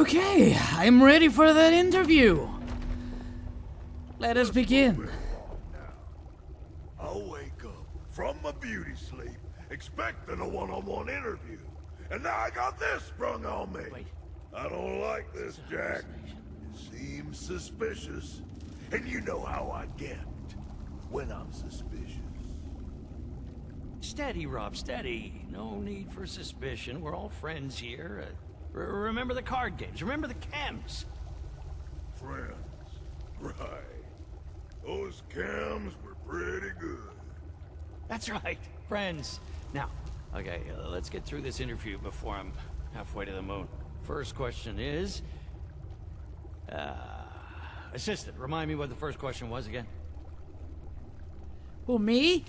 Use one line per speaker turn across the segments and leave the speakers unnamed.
Okay, I'm ready for that interview. Let us begin.
I'll wake up from my beauty sleep, expecting a one-on-one interview. And now I got this sprung on me.
Wait.
I don't like this, Jack. It seems suspicious. And you know how I get when I'm suspicious.
Steady, Rob, steady. No need for suspicion. We're all friends here. Remember the card games. Remember the chems.
Friends. Right. Those cams were pretty good.
That's right, friends. Now, okay, let's get through this interview before I'm halfway to the moon. First question is... assistant, remind me what the first question was again.
Who, me?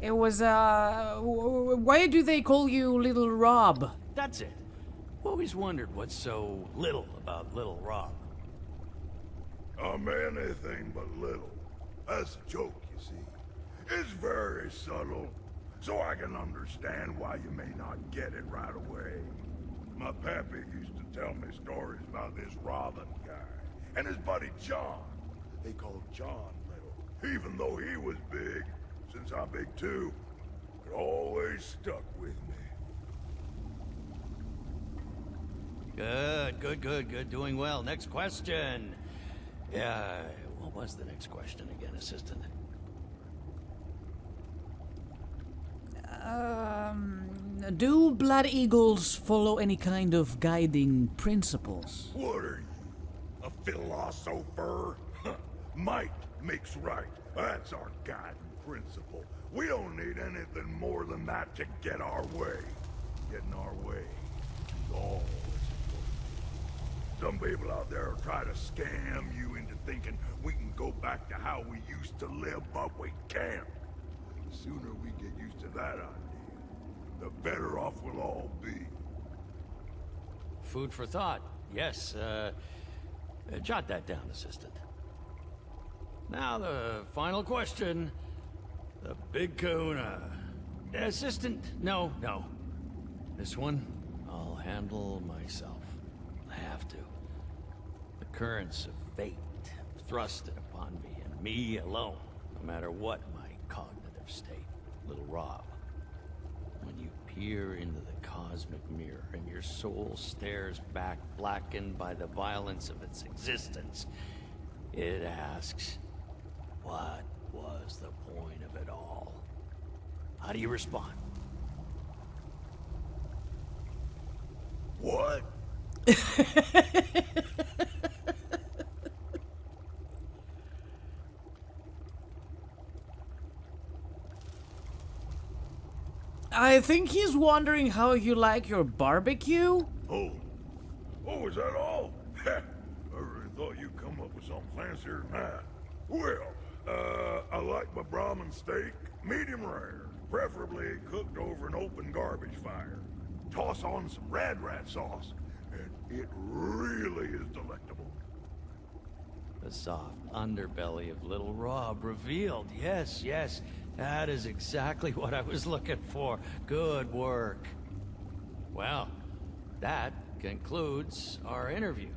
It was, why do they call you Little Rob?
That's it. Always wondered what's so little about Little Rob.
I'm anything but little. That's a joke, you see. It's very subtle, so I can understand why you may not get it right away. My pappy used to tell me stories about this Robin guy, and his buddy John. They called John Little, even though he was big, since I'm big too. It always stuck with me.
Good. Doing well. Next question. Yeah, what was the next question again, assistant?
Do Blood Eagles follow any kind of guiding principles?
What are you, a philosopher? Might makes right. That's our guiding principle. We don't need anything more than that to get our way. Getting our way is all that's important. Some people out there will try to scam you into thinking we can go back to how we used to live, but we can't. The sooner we get used to that idea, the better off we'll all be.
Food for thought. Yes, jot that down, assistant. Now the final question. The big kahuna. Assistant, no. This one, I'll handle myself. I have to. The currents of fate have thrusted upon me, and me alone, no matter what my cognitive state. Little Rob. When you peer into the cosmic mirror and your soul stares back, blackened by the violence of its existence, it asks, what was the point of it all? How do you respond?
What?
I think he's wondering how you like your barbecue.
Oh, is that all? I really thought you'd come up with something fancier than that. Well, I like my Brahmin steak medium rare, preferably cooked over an open garbage fire. Toss on some rat sauce, and it really is delectable.
The soft underbelly of Little Rob revealed. Yes. That is exactly what I was looking for. Good work. Well, that concludes our interview.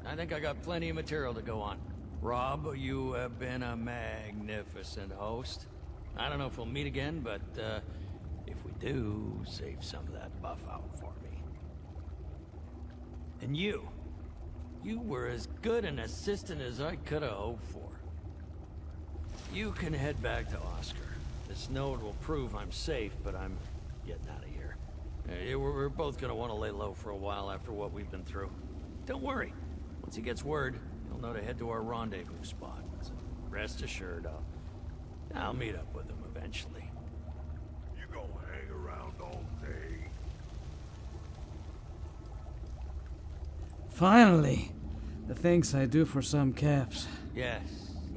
I think I got plenty of material to go on. Rob, you have been a magnificent host. I don't know if we'll meet again, but if we do, save some of that buff out for me. And you were as good an assistant as I could have hoped for. You can head back to Oscar. This note will prove I'm safe, but I'm getting out of here. We're both gonna want to lay low for a while after what we've been through. Don't worry. Once he gets word, he'll know to head to our rendezvous spot. So rest assured, I'll meet up with him eventually.
You gonna hang around all day?
Finally, the things I do for some caps.
Yes,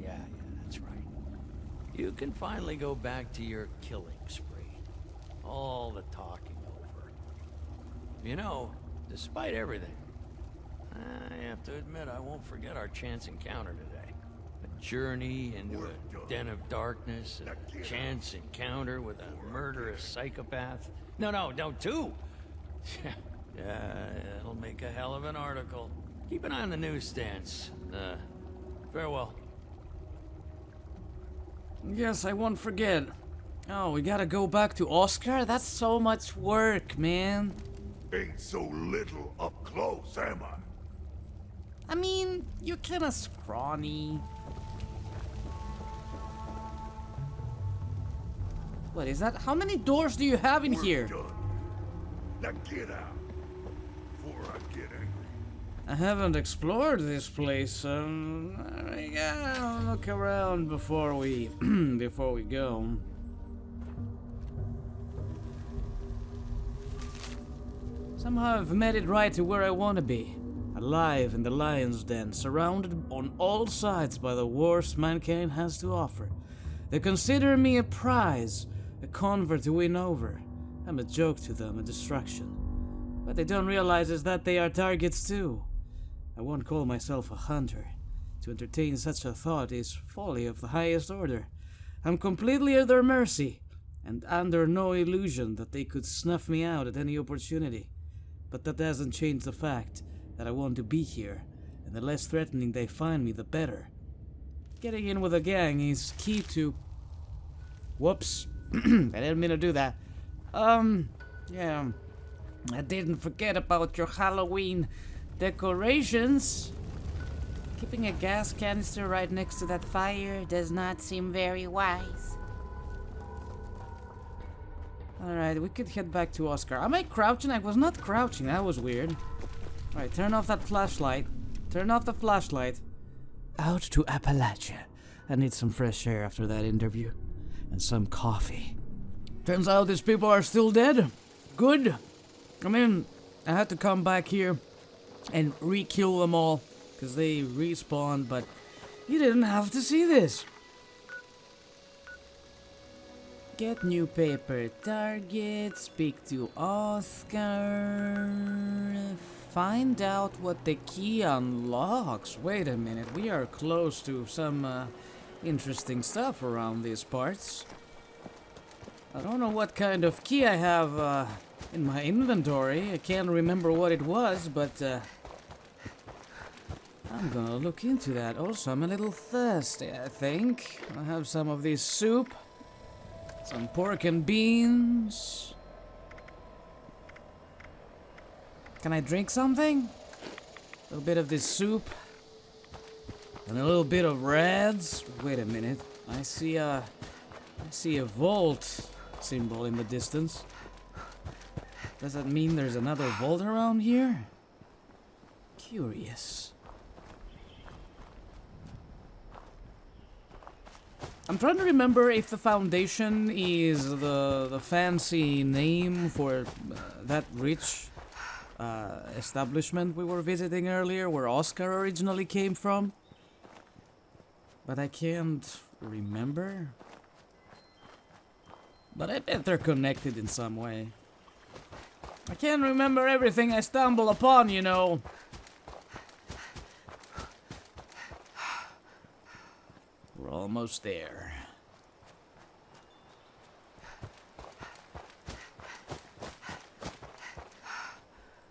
yeah, that's right. You can finally go back to your killing spree. All the talking over. You know, despite everything, I have to admit I won't forget our chance encounter today. journey into a den of darkness, a chance encounter with a murderous psychopath. No, two. Yeah, it'll make a hell of an article. Keep an eye on the newsstands. Farewell.
Yes, I won't forget. Oh, we gotta go back to Oscar? That's so much work, man.
Ain't so little up close, am I?
I mean, you're kinda scrawny. What is that? How many doors do you have in
We're
here?
done. Now get out before I get angry.
I haven't explored this place. I gotta look around before we before we go. Somehow I've made it right to where I want to be. Alive in the lion's den, surrounded on all sides by the worst mankind has to offer. They consider me a prize, a convert to win over. I'm a joke to them, a distraction. What they don't realize is that they are targets too. I won't call myself a hunter. To entertain such a thought is folly of the highest order. I'm completely at their mercy, and under no illusion that they could snuff me out at any opportunity. But that doesn't change the fact that I want to be here, and the less threatening they find me, the better. Getting in with a gang is key to... Whoops. I didn't mean to do that. Yeah. I didn't forget about your Halloween decorations. Keeping a gas canister right next to that fire does not seem very wise. Alright, we could head back to Oscar. Am I crouching? I was not crouching. That was weird. Alright, turn off that flashlight. Turn off the flashlight. Out to Appalachia. I need some fresh air after that interview. And some coffee. Turns out these people are still dead. Good. I mean, I had to come back here and re-kill them all. Because they respawned, but you didn't have to see this. Get new paper target, speak to Oscar, find out what the key unlocks. Wait a minute, we are close to some interesting stuff around these parts. I don't know what kind of key I have in my inventory. I can't remember what it was, but I'm gonna look into that. Also, I'm a little thirsty, I think. I have some of this soup. Some pork and beans. Can I drink something? A little bit of this soup. And a little bit of reds. Wait a minute. I see a vault symbol in the distance. Does that mean there's another vault around here? Curious. I'm trying to remember if the Foundation is the fancy name for that rich establishment we were visiting earlier, where Oscar originally came from. But I can't remember. But I bet they're connected in some way. I can't remember everything I stumble upon, you know. We're almost there.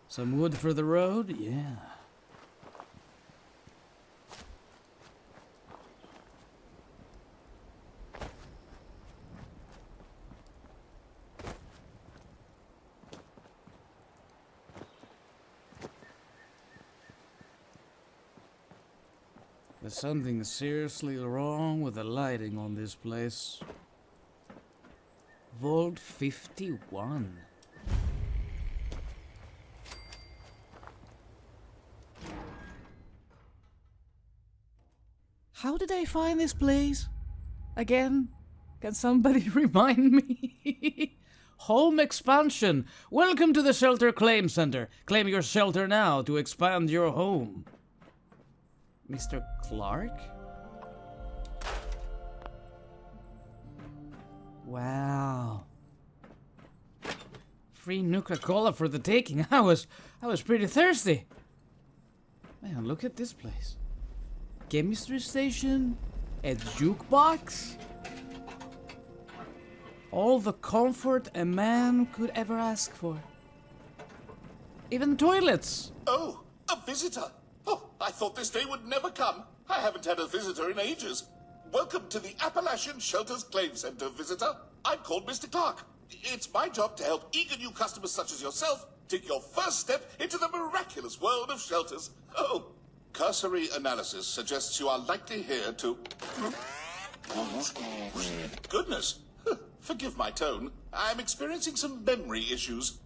Some wood for the road? Yeah. There's something seriously wrong with the lighting on this place. Vault 51. How did I find this place? Again? Can somebody remind me? Home expansion. Welcome to the Shelter Claim Center. Claim your shelter now to expand your home. Mr. Clark? Wow. Free Nuka-Cola for the taking. I was pretty thirsty. Man, look at this place. Chemistry station, A jukebox? All the comfort a man could ever ask for. Even toilets!
Oh, a visitor! Oh, I thought this day would never come. I haven't had a visitor in ages. Welcome to the Appalachian Shelters Claim Center, visitor. I'm called Mr. Clark. It's my job to help eager new customers such as yourself take your first step into the miraculous world of shelters. Oh, cursory analysis suggests you are likely here to... Goodness, forgive my tone. I'm experiencing some memory issues.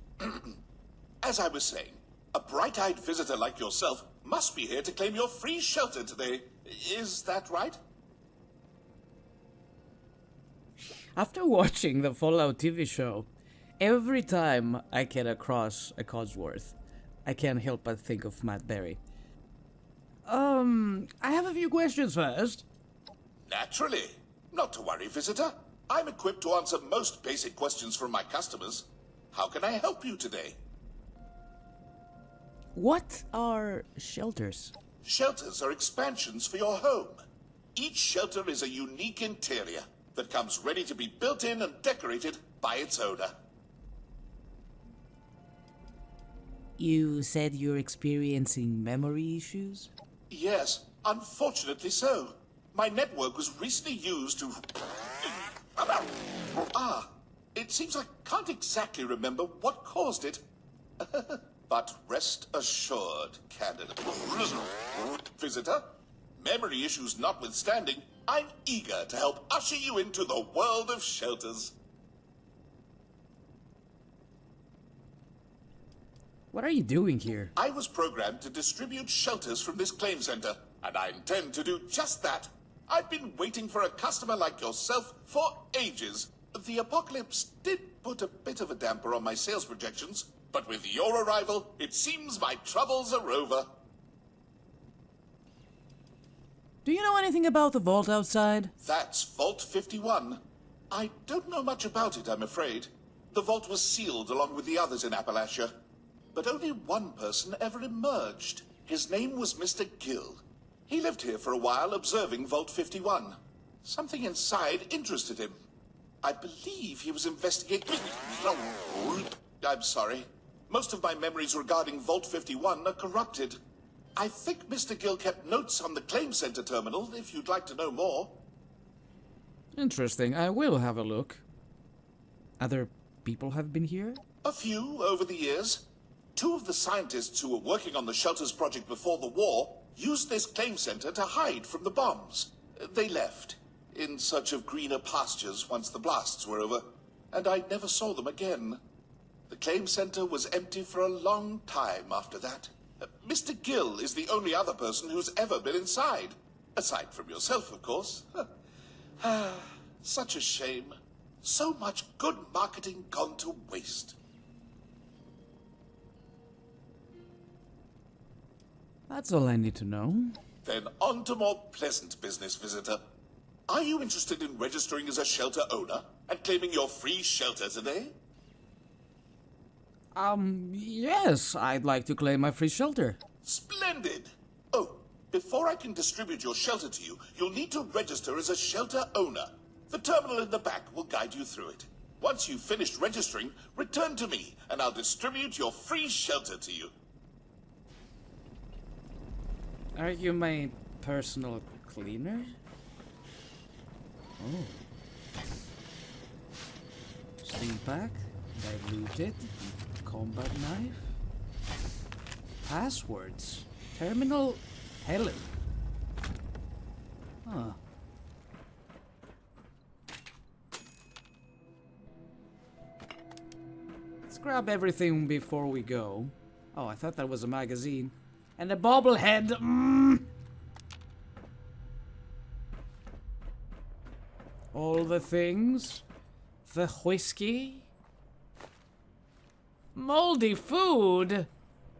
As I was saying, a bright-eyed visitor like yourself must be here to claim your free shelter today. Is that right?
After watching the Fallout TV show, every time I get across a Codsworth, I can't help but think of Matt Berry. I have a few questions first.
Naturally. Not to worry, visitor. I'm equipped to answer most basic questions from my customers. How can I help you today?
What are shelters?
Shelters are expansions for your home. Each shelter is a unique interior that comes ready to be built in and decorated by its owner.
You said you're experiencing memory issues?
Yes, unfortunately so. My network was recently used to... it seems I can't exactly remember what caused it. But rest assured, candidate... Visitor, memory issues notwithstanding, I'm eager to help usher you into the world of shelters.
What are you doing here?
I was programmed to distribute shelters from this claim center, and I intend to do just that. I've been waiting for a customer like yourself for ages. The apocalypse did put a bit of a damper on my sales projections, but with your arrival, it seems my troubles are over.
Do you know anything about the vault outside?
That's Vault 51. I don't know much about it, I'm afraid. The vault was sealed along with the others in Appalachia. But only one person ever emerged. His name was Mr. Gill. He lived here for a while observing Vault 51. Something inside interested him. I believe he was investigating... I'm sorry. Most of my memories regarding Vault 51 are corrupted. I think Mr. Gill kept notes on the claim center terminal, if you'd like to know more.
Interesting. I will have a look. Other people have been here?
A few over the years. Two of the scientists who were working on the shelters project before the war used this claim center to hide from the bombs. They left, in search of greener pastures once the blasts were over, and I never saw them again. The claim center was empty for a long time after that. Mr. Gill is the only other person who's ever been inside. Aside from yourself, of course. Such a shame. So much good marketing gone to waste.
That's all I need to know.
Then on to more pleasant business, visitor. Are you interested in registering as a shelter owner and claiming your free shelter today?
Yes, I'd like to claim my free shelter.
Splendid! Oh, before I can distribute your shelter to you, you'll need to register as a shelter owner. The terminal in the back will guide you through it. Once you've finished registering, return to me, and I'll distribute your free shelter to you.
Are you my personal cleaner? Oh. Steam pack, diluted, combat knife. Passwords. Terminal Helen. Huh. Let's grab everything before we go. Oh, I thought that was a magazine. And a bobblehead. All the things. The whiskey. Moldy food.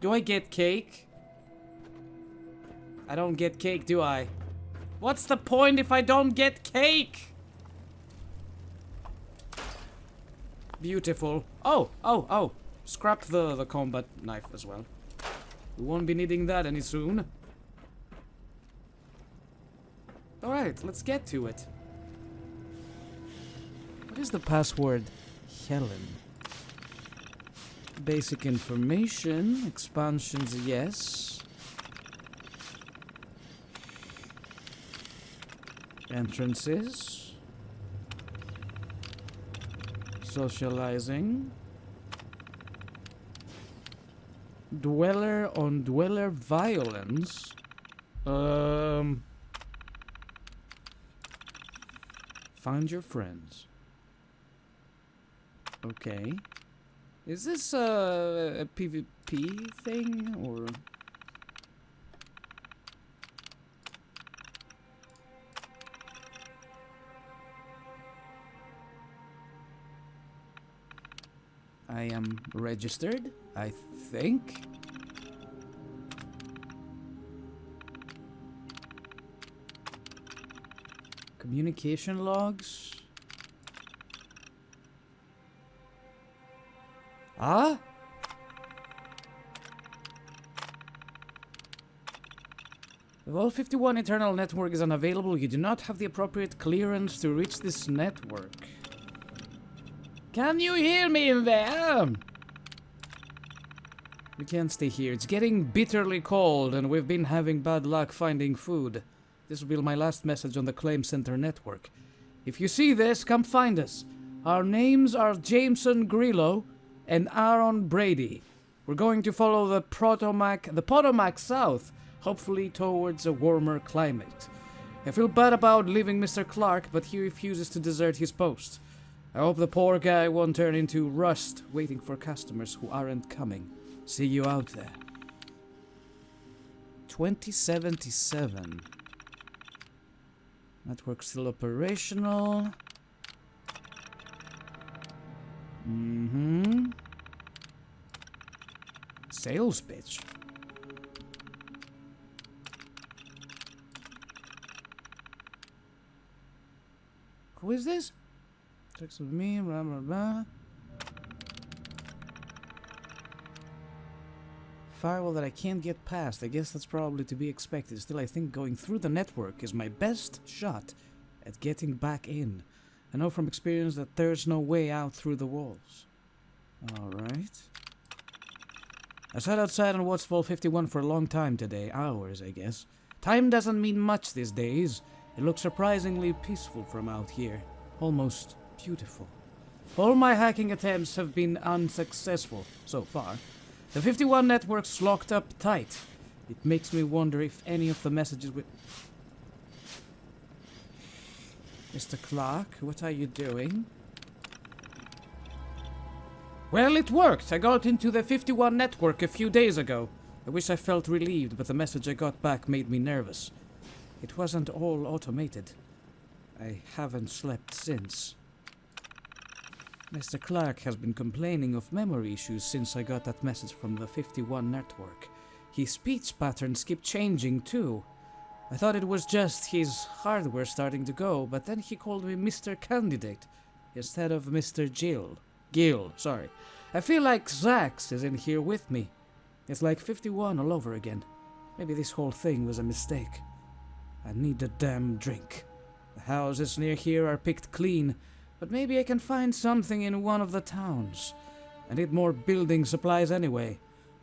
Do I get cake? I don't get cake, do I? What's the point if I don't get cake? Beautiful. Oh. Scrap the combat knife as well. We won't be needing that any soon. Alright, let's get to it. What is the password? Helen. Basic information. Expansions, yes. Entrances. Socializing. Dweller on dweller violence. Find your friends. Okay. Is this a PvP thing or? I am registered, I think. Communication logs. Ah? The Vault 51 internal network is unavailable. You do not have the appropriate clearance to reach this network. Can you hear me in there? We can't stay here. It's getting bitterly cold and we've been having bad luck finding food. This will be my last message on the Claim Center network. If you see this, come find us. Our names are Jameson Grillo and Aaron Brady. We're going to follow the Potomac south, hopefully towards a warmer climate. I feel bad about leaving Mr. Clark, but he refuses to desert his post. I hope the poor guy won't turn into rust waiting for customers who aren't coming. See you out there. 2077. Network still operational. Sales pitch. Who is this? Text with me, blah blah blah. Firewall that I can't get past. I guess that's probably to be expected. Still, I think going through the network is my best shot at getting back in. I know from experience that there's no way out through the walls. Alright. I sat outside and watched Vault 51 for a long time today. Hours, I guess. Time doesn't mean much these days. It looks surprisingly peaceful from out here. Almost beautiful. All my hacking attempts have been unsuccessful so far. The 51 network's locked up tight. It makes me wonder if any of the messages with... Mr. Clark, what are you doing? Well, it worked. I got into the 51 network a few days ago. I wish I felt relieved, but the message I got back made me nervous. It wasn't all automated. I haven't slept since. Mr. Clark has been complaining of memory issues since I got that message from the 51 network. His speech patterns keep changing too. I thought it was just his hardware starting to go, but then he called me Mr. Candidate instead of Mr. Gill, sorry. I feel like Zax is in here with me. It's like 51 all over again. Maybe this whole thing was a mistake. I need a damn drink. The houses near here are picked clean, but maybe I can find something in one of the towns. I need more building supplies anyway.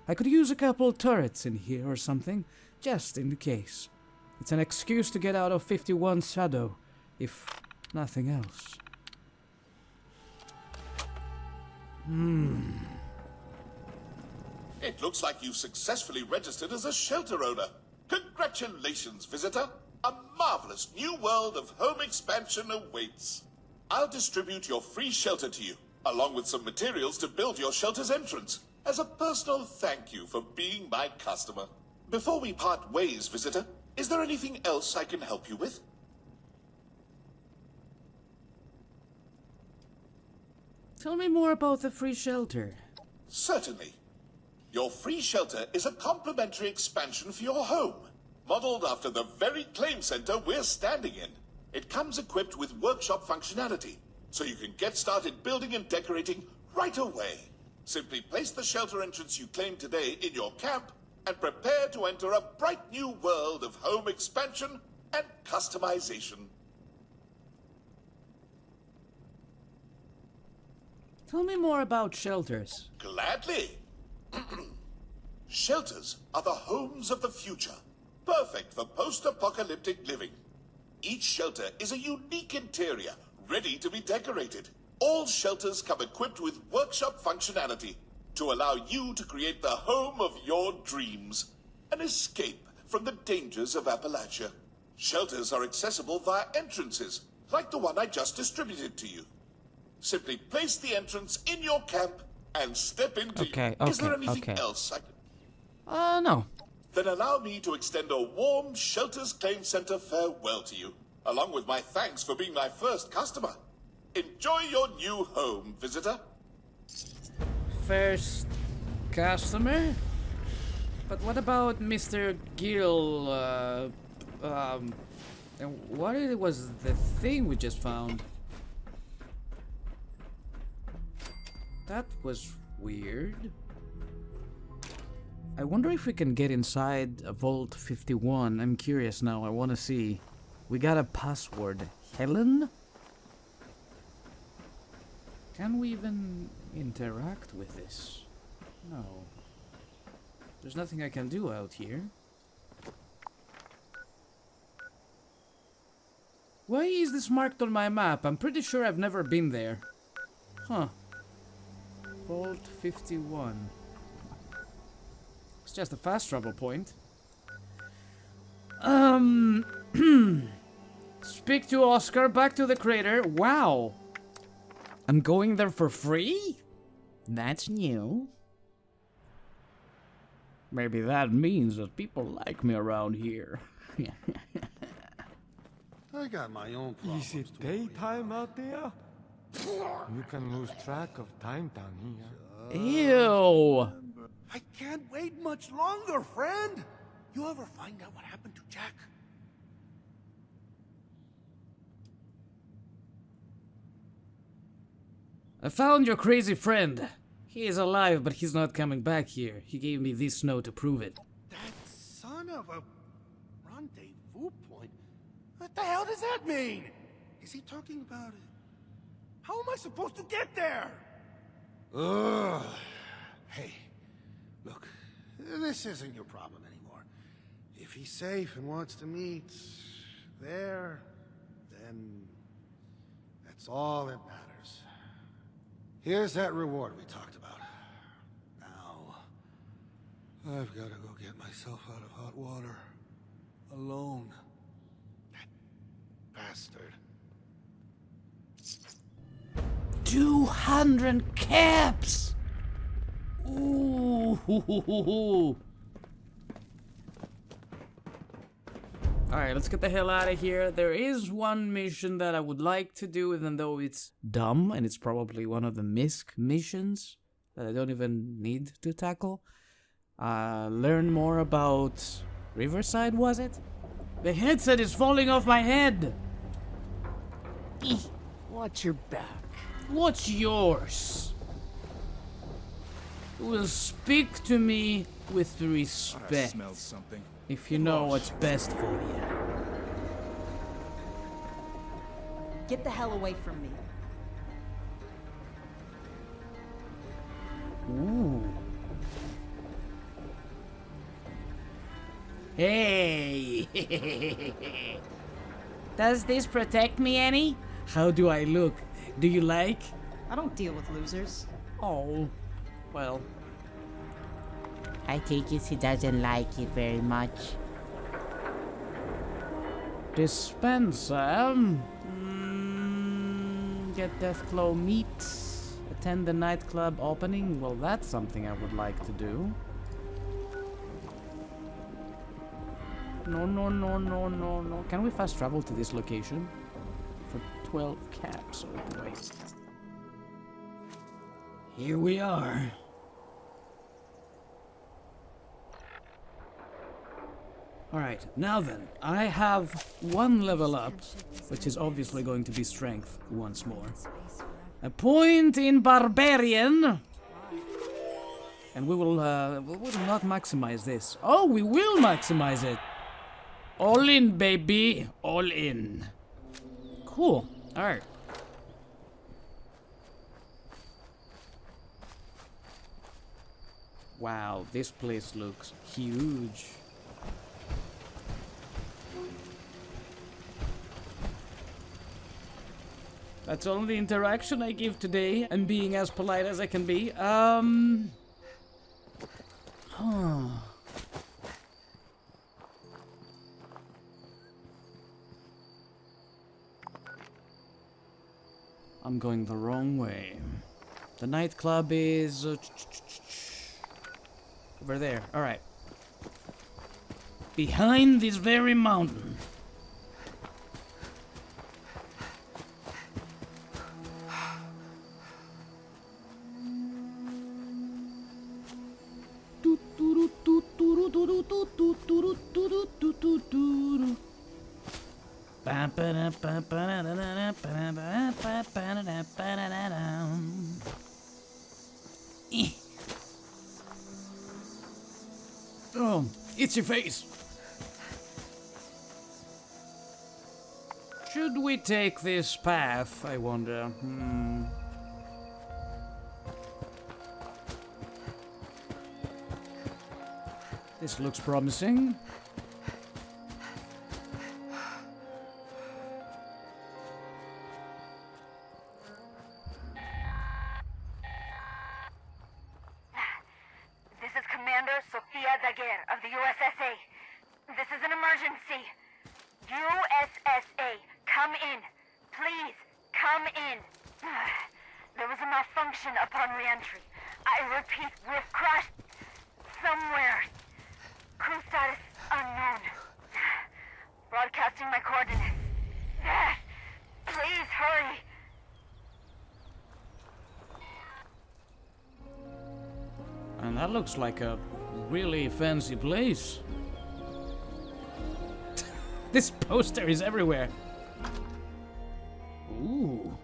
I could use a couple turrets in here or something, just in case. It's an excuse to get out of 51's shadow, if nothing else.
It looks like you've successfully registered as a shelter owner. Congratulations, visitor. A marvelous new world of home expansion awaits. I'll distribute your free shelter to you, along with some materials to build your shelter's entrance, as a personal thank you for being my customer. Before we part ways, visitor, is there anything else I can help you with?
Tell me more about the free shelter.
Certainly. Your free shelter is a complimentary expansion for your home, modeled after the very claim center we're standing in. It comes equipped with workshop functionality, so you can get started building and decorating right away. Simply place the shelter entrance you claimed today in your camp and prepare to enter a bright new world of home expansion and customization.
Tell me more about shelters.
Gladly. Shelters are the homes of the future, perfect for post-apocalyptic living. Each shelter is a unique interior, ready to be decorated. All shelters come equipped with workshop functionality to allow you to create the home of your dreams, an escape from the dangers of Appalachia. Shelters are accessible via entrances, like the one I just distributed to you. Simply place the entrance in your camp and step into
Okay,
Is there
okay,
anything
okay.
else I can...
No.
Then allow me to extend a warm Shelters Claim Center farewell to you, along with my thanks for being my first customer. Enjoy your new home, visitor.
First customer? But what about Mr. Gill, and what was the thing we just found? That was weird. I wonder if we can get inside Vault 51. I'm curious now, I want to see. We got a password. Helen? Can we even interact with this? No. There's nothing I can do out here. Why is this marked on my map? I'm pretty sure I've never been there. Huh. Vault 51. It's just a fast travel point. Speak to Oscar, back to the crater. Wow. I'm going there for free? That's new. Maybe that means that people like me around here.
I got my own problems.
Is it daytime out there? You can lose track of time down here.
Ew.
I can't wait much longer, friend. You ever find out what happened to Jack?
I found your crazy friend. He is alive, but he's not coming back here. He gave me this note to prove it.
That son of a rendezvous point? What the hell does that mean? Is he talking about it? How am I supposed to get there? Ugh. Hey, look, this isn't your problem anymore. If he's safe and wants to meet there, then that's all that matters. Here's that reward we talked about. Now, I've got to go get myself out of hot water. Alone. That bastard.
200 caps! Ooh. Alright, let's get the hell out of here. There is one mission that I would like to do, even though it's dumb, and it's probably one of the MISC missions that I don't even need to tackle. Learn more about Riverside, was it? The headset is falling off my head!
Watch your back.
What's yours? You will speak to me with respect.
Smelled something.
If you know what's best for you.
Get the hell away from me.
Ooh. Hey! Does this protect me any? How do I look? Do you like?
I don't deal with losers.
Oh, well.
I take it he doesn't like it very much.
Dispenser. Get Deathclaw meat. Attend the nightclub opening. Well, that's something I would like to do. No. Can we fast travel to this location? For 12 caps. Oh boy. Here we are. Alright, now then, I have one level up, which is obviously going to be strength once more. A point in Barbarian! And we will not maximize this. Oh, we will maximize it! All in, baby. All in. Cool. Alright. Wow, this place looks huge. That's all the interaction I give today. I'm being as polite as I can be. I'm going the wrong way. The nightclub is over there. All right. Behind this very mountain. Oh, it's your face. Should we take this path, I wonder? This looks promising.
This is Commander Sofia Daguerre of the USSA. This is an emergency. USSA, come in. Please, come in. There was a malfunction upon re-entry. I repeat, we've crashed somewhere. Crew status unknown. Broadcasting my coordinates. Please hurry.
And that looks like a really fancy place. This poster is everywhere. Ooh.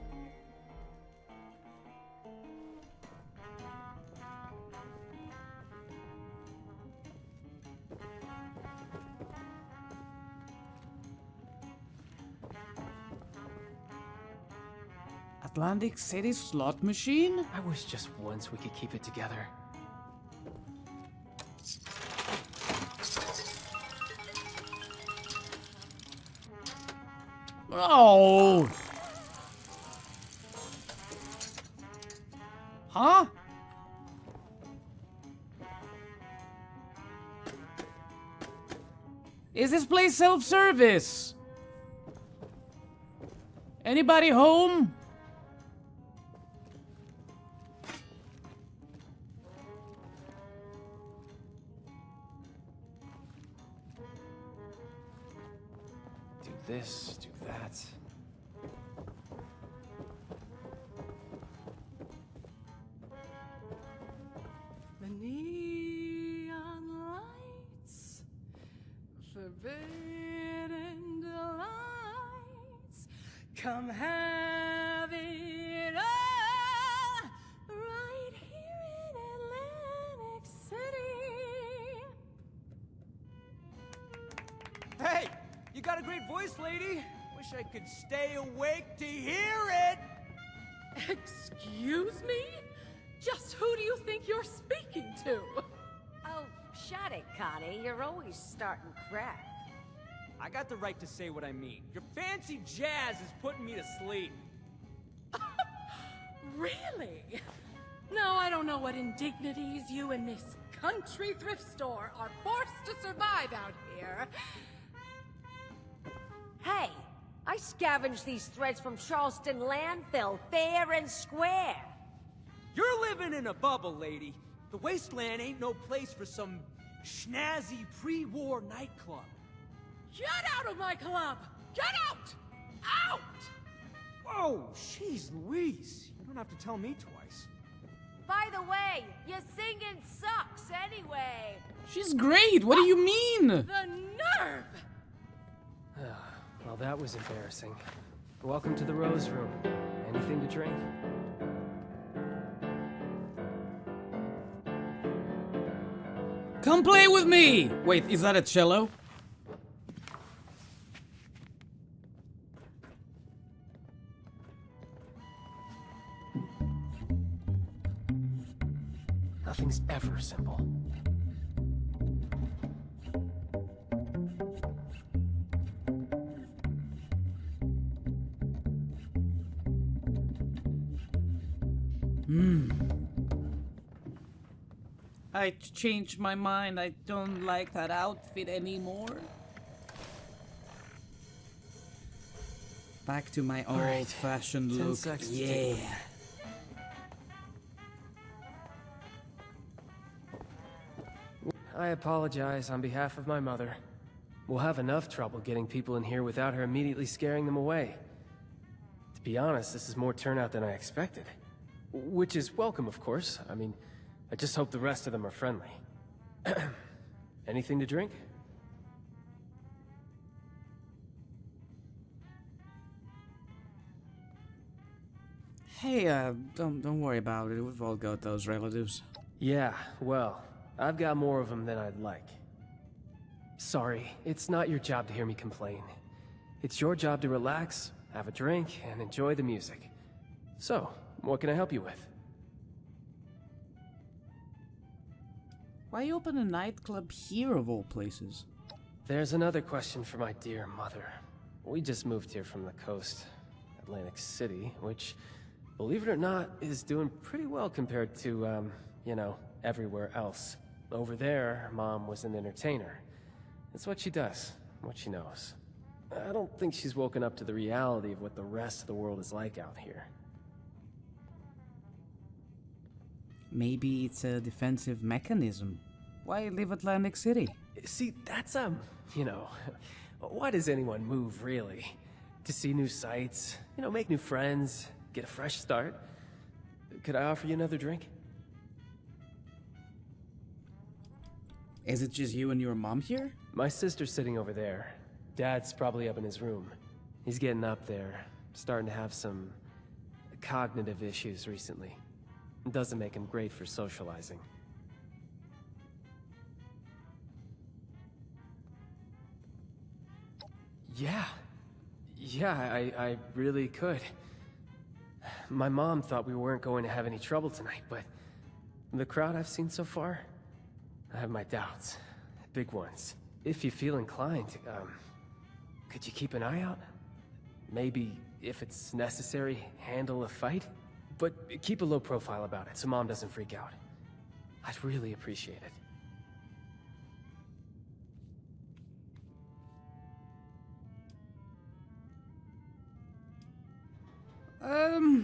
Atlantic City slot machine?
I wish just once we could keep it together.
Oh! Huh? Is this place self-service? Anybody home?
Do this, do that.
The neon lights, forbidden delights, come have it all, right here in Atlantic City.
Hey, you got a great voice, lady. Wish I could stay awake to hear it.
Excuse me? Just who do you think you're speaking to?
Oh, shut it, Connie. You're always starting crap.
I got the right to say what I mean. Your fancy jazz is putting me to sleep.
Really? No, I don't know what indignities you and this country thrift store are forced to survive out here.
Hey, I scavenged these threads from Charleston landfill, fair and square.
You're living in a bubble, lady. The wasteland ain't no place for some schnazzy pre-war nightclub.
Get out of my club! Get out! Out!
Whoa, jeez Louise. You don't have to tell me twice.
By the way, your singing sucks anyway.
She's great. What do you mean?
The nerve!
Well, that was embarrassing. Welcome to the Rose Room. Anything to drink?
Come play with me! Wait, is that a cello?
Nothing's ever simple.
I changed my mind. I don't like that outfit anymore. Back to my old-fashioned look. Yeah.
I apologize on behalf of my mother. We'll have enough trouble getting people in here without her immediately scaring them away. To be honest, this is more turnout than I expected. Which is welcome, of course. I mean, I just hope the rest of them are friendly. Anything to drink?
Hey, don't worry about it. We've all got those relatives.
Yeah, well, I've got more of them than I'd like. Sorry, it's not your job to hear me complain. It's your job to relax, have a drink, and enjoy the music. So, what can I help you with?
Why open a nightclub here of all places?
There's another question for my dear mother. We just moved here from the coast, Atlantic City, which, believe it or not, is doing pretty well compared to, you know, everywhere else. Over there, Mom was an entertainer. It's what she does, what she knows. I don't think she's woken up to the reality of what the rest of the world is like out here.
Maybe it's a defensive mechanism. Why leave Atlantic City?
See, that's, you know, why does anyone move, really? To see new sights, you know, make new friends, get a fresh start. Could I offer you another drink?
Is it just you and your mom here?
My sister's sitting over there. Dad's probably up in his room. He's getting up there, starting to have some cognitive issues recently. It doesn't make him great for socializing. Yeah, I really could. My mom thought we weren't going to have any trouble tonight, but the crowd I've seen so far, I have my doubts. Big ones. If you feel inclined, could you keep an eye out? Maybe, if it's necessary, handle a fight? But keep a low profile about it so Mom doesn't freak out. I'd really appreciate it.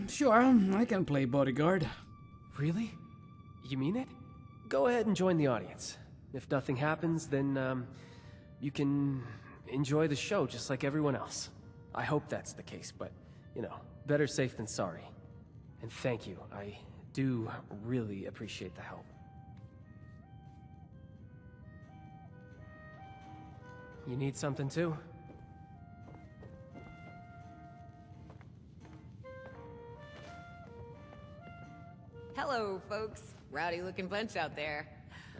Sure, I can play bodyguard.
Really? You mean it? Go ahead and join the audience. If nothing happens, then, you can enjoy the show just like everyone else. I hope that's the case, but, you know, better safe than sorry. And thank you. I do really appreciate the help. You need something too?
Hello, folks. Rowdy looking bunch out there.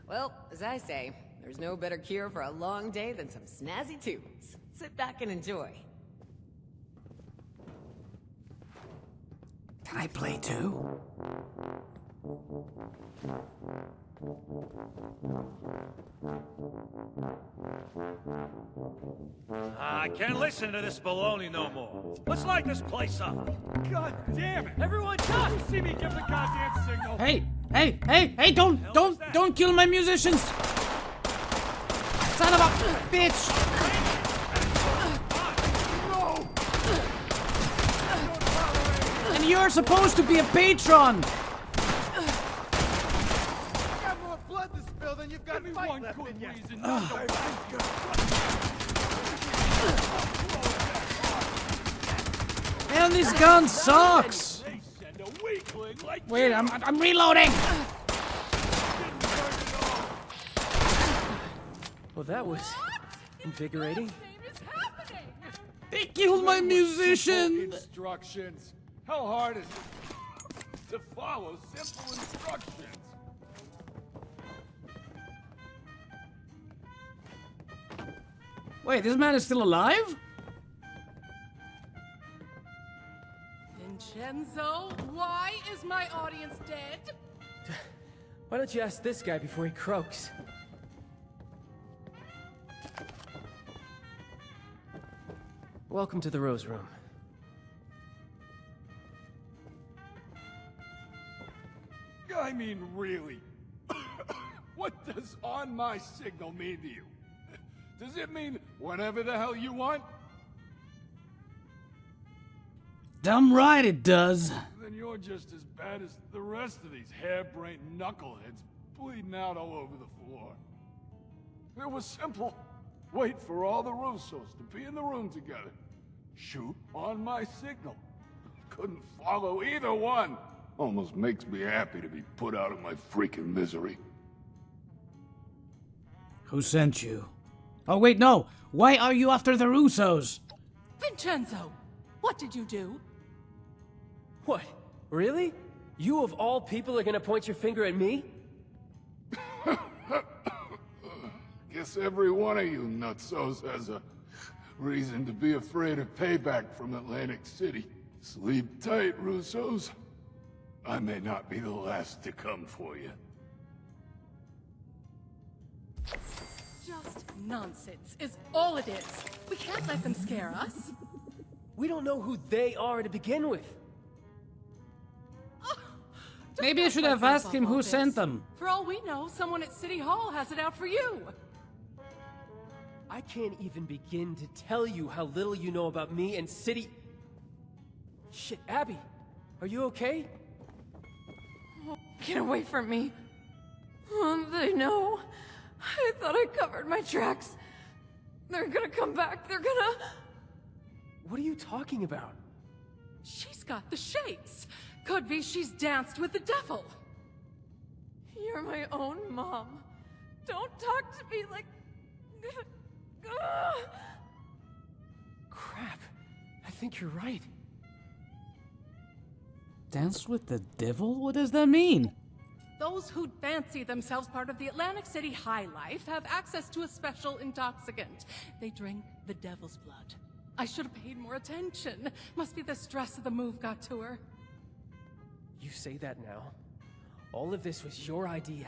Well, as I say, there's no better cure for a long day than some snazzy tunes. Sit back and enjoy.
Can I play too?
I can't listen to this baloney no more. Let's light this place up.
God damn it!
Everyone, duck!
You see me give the goddamn signal?
Hey, don't kill my musicians! Son of a bitch! And you're supposed to be a patron!
Blood to spill, then you've got one good reason.
Man, this gun sucks! Wait, I'm reloading!
Well, that was invigorating.
They killed my musician!
Instructions. How hard is it to follow simple instructions?
Wait, this man is still alive?
Vincenzo, why is my audience dead?
Why don't you ask this guy before he croaks? Welcome to the Rose Room.
I mean, really? What does on my signal mean to you? Does it mean whatever the hell you want?
Damn right it does.
Then you're just as bad as the rest of these harebrained knuckleheads bleeding out all over the floor. It was simple. Wait for all the Russos to be in the room together. Shoot on my signal. Couldn't follow either one. Almost makes me happy to be put out of my freaking misery.
Who sent you? Oh wait, no! Why are you after the Russos?
Vincenzo, what did you do?
What? Really? You of all people are gonna point your finger at me?
Guess every one of you nutsos has a reason to be afraid of payback from Atlantic City. Sleep tight, Russos. I may not be the last to come for you.
Just nonsense is all it is. We can't let them scare us.
We don't know who they are to begin with.
Maybe I should have asked him who sent them.
For all we know, someone at City Hall has it out for you.
I can't even begin to tell you how little you know about me and City... Shit, Abby, are you okay?
Get away from me. They know. I thought I covered my tracks. They're gonna come back. They're gonna...
What are you talking about?
She's got the shakes. Could be she's danced with the devil. You're my own mom. Don't talk to me like...
Crap. I think you're right.
Dance with the devil? What does that mean?
Those who fancy themselves part of the Atlantic City high life have access to a special intoxicant. They drink the devil's blood. I should have paid more attention. Must be the stress of the move got to her.
You say that now? All of this was your idea.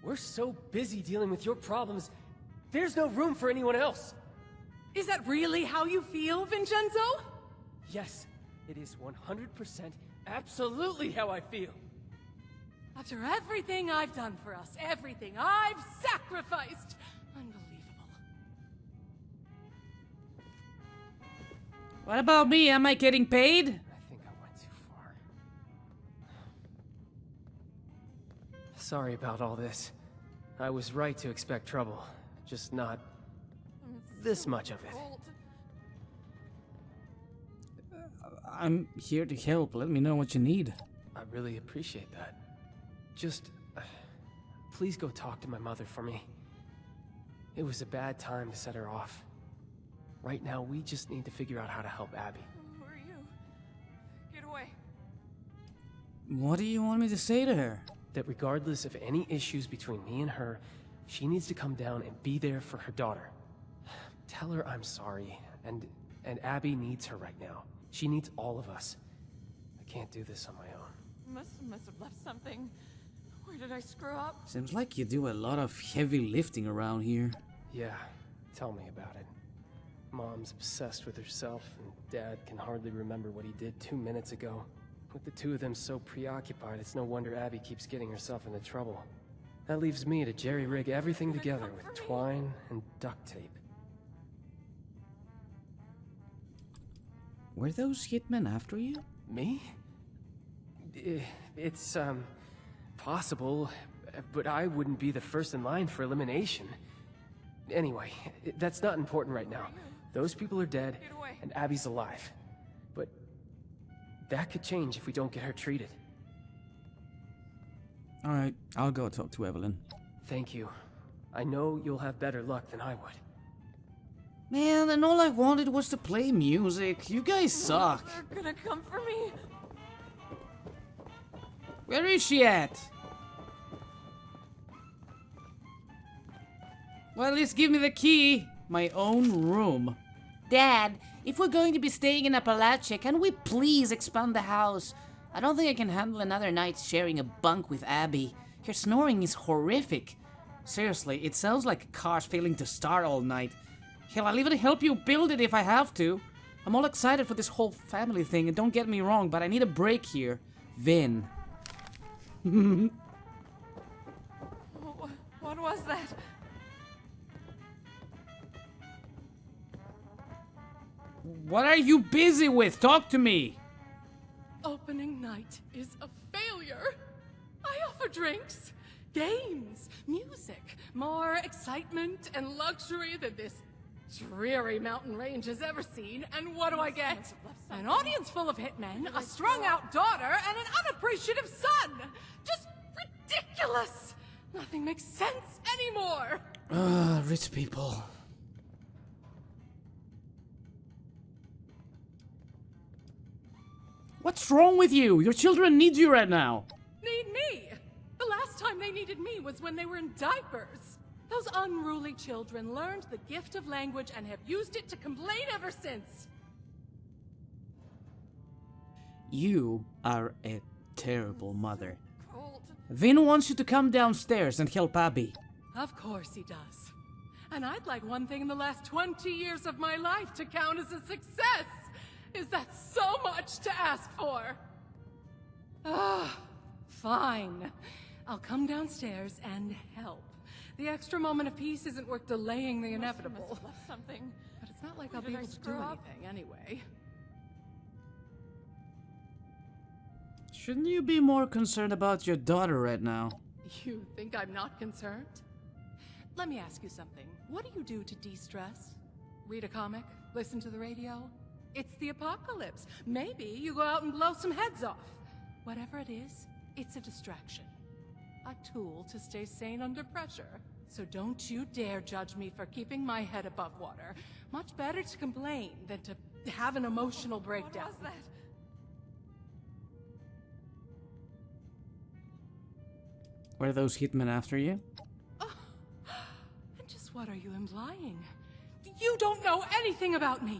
We're so busy dealing with your problems, there's no room for anyone else.
Is that really how you feel, Vincenzo?
Yes, it is 100% absolutely how I feel.
After everything I've done for us, everything I've sacrificed. Unbelievable.
What about me? Am I getting paid?
I think I went too far. Sorry about all this. I was right to expect trouble, just not this much of it.
I'm here to help. Let me know what you need.
I really appreciate that. Just, please go talk to my mother for me. It was a bad time to set her off. Right now, we just need to figure out how to help Abby.
Who are you? Get away.
What do you want me to say to her?
That regardless of any issues between me and her, she needs to come down and be there for her daughter. Tell her I'm sorry, and Abby needs her right now. She needs all of us. I can't do this on my own.
Must have left something. Where did I screw up?
Seems like you do a lot of heavy lifting around here.
Yeah, tell me about it. Mom's obsessed with herself, and Dad can hardly remember what he did 2 minutes ago. With the two of them so preoccupied, it's no wonder Abby keeps getting herself into trouble. That leaves me to jerry-rig everything together with twine and duct tape.
Were those hitmen after you?
Me? It's, possible, but I wouldn't be the first in line for elimination. Anyway, that's not important right now. Those people are dead, and Abby's alive. But that could change if we don't get her treated.
Alright, I'll go talk to Evelyn.
Thank you. I know you'll have better luck than I would.
Man, and all I wanted was to play music. You guys suck.
They're gonna come for me.
Where is she at? Well, at least give me the key. My own room. Dad, if we're going to be staying in Appalachia, can we please expand the house? I don't think I can handle another night sharing a bunk with Abby. Her snoring is horrific. Seriously, it sounds like a car's failing to start all night. Hell, I'll even help you build it if I have to. I'm all excited for this whole family thing, and don't get me wrong, but I need a break here. Vin.
What was that?
What are you busy with? Talk to me!
Opening night is a failure. I offer drinks, games, music, more excitement and luxury than this dreary mountain range has ever seen, and what do I get? An audience full of hitmen, a strung-out daughter, and an unappreciative son! Just ridiculous! Nothing makes sense anymore!
Rich people. What's wrong with you? Your children need you right now.
Need me? The last time they needed me was when they were in diapers. Those unruly children learned the gift of language and have used it to complain ever since.
You are a terrible mother. Vin wants you to come downstairs and help Abby.
Of course he does. And I'd like one thing in the last 20 years of my life to count as a success. Is that so much to ask for? Fine. I'll come downstairs and help. The extra moment of peace isn't worth delaying the inevitable.
Something.
But it's not like I'll be able to do anything anyway.
Shouldn't you be more concerned about your daughter right now?
You think I'm not concerned? Let me ask you something. What do you do to de-stress? Read a comic? Listen to the radio? It's the apocalypse. Maybe you go out and blow some heads off. Whatever it is, it's a distraction. A tool to stay sane under pressure. So don't you dare judge me for keeping my head above water. Much better to complain than to have an emotional breakdown.
What was that?
Were those hitmen after you?
And just what are you implying? You don't know anything about me!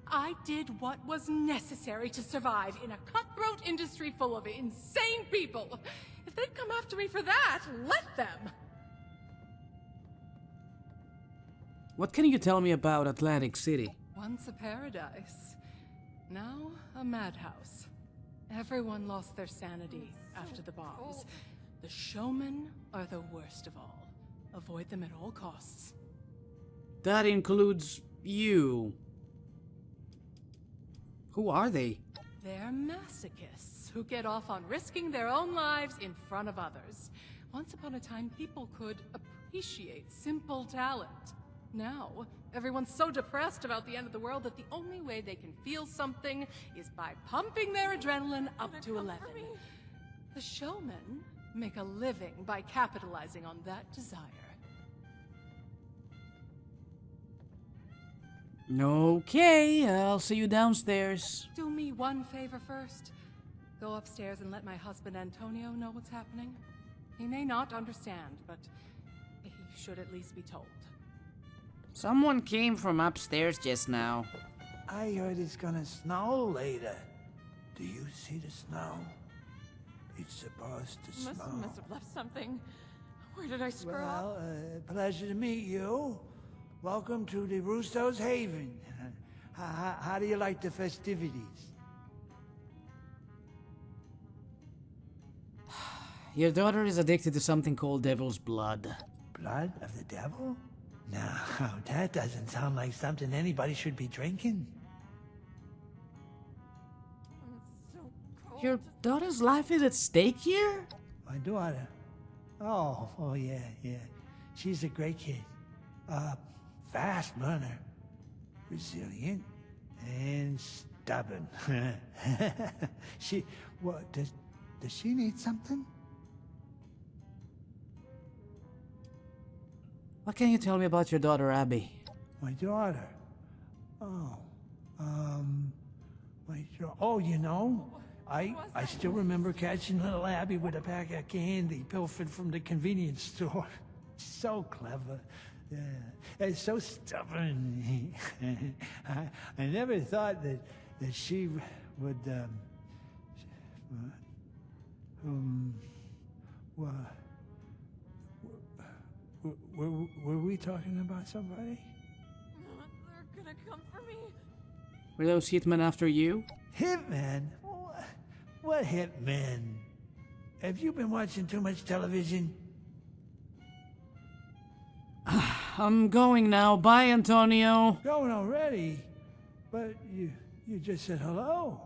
I did what was necessary to survive in a cutthroat industry full of insane people. If they'd come after me for that, let them!
What can you tell me about Atlantic City?
Once a paradise, now a madhouse. Everyone lost their sanity after the bombs. The showmen are the worst of all. Avoid them at all costs.
That includes you. Who are they?
They're masochists who get off on risking their own lives in front of others. Once upon a time, people could appreciate simple talent. Now, everyone's so depressed about the end of the world that the only way they can feel something is by pumping their adrenaline up to 11. The showmen make a living by capitalizing on that desire.
Okay, I'll see you downstairs.
Do me one favor first. Go upstairs and let my husband Antonio know what's happening. He may not understand, but he should at least be told.
Someone came from upstairs just now.
I heard it's gonna snow later. Do you see the snow? It's supposed to snow.
Must have left something. Where did I screw
Well,
up?
pleasure to meet you. Welcome to the Russo's Haven. How do you like the festivities?
Your daughter is addicted to something called devil's blood.
Blood of the devil? No, that doesn't sound like something anybody should be drinking.
Your daughter's life is at stake here?
My daughter? Oh yeah. She's a great kid. Fast learner. Resilient. And stubborn. Does she need something?
What can you tell me about your daughter, Abby?
My daughter? You know, I still remember catching little Abby with a pack of candy pilfered from the convenience store. So clever. Yeah. And so stubborn. I never thought that she would, Were we talking about somebody?
They're gonna come for me.
Were those hitmen after you?
Hitmen? What hitmen? Have you been watching too much television?
I'm going now. Bye, Antonio.
Going already? But you just said hello.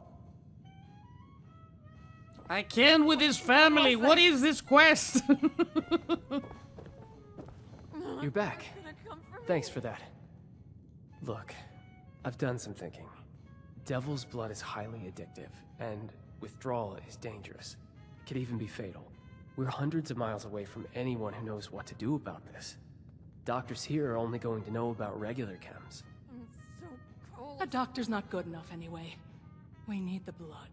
I can with his family. What is this quest?
You're back. Thanks for that. Look, I've done some thinking. Devil's blood is highly addictive, and withdrawal is dangerous. It could even be fatal. We're hundreds of miles away from anyone who knows what to do about this. Doctors here are only going to know about regular chems.
A doctor's not good enough anyway. We need the blood.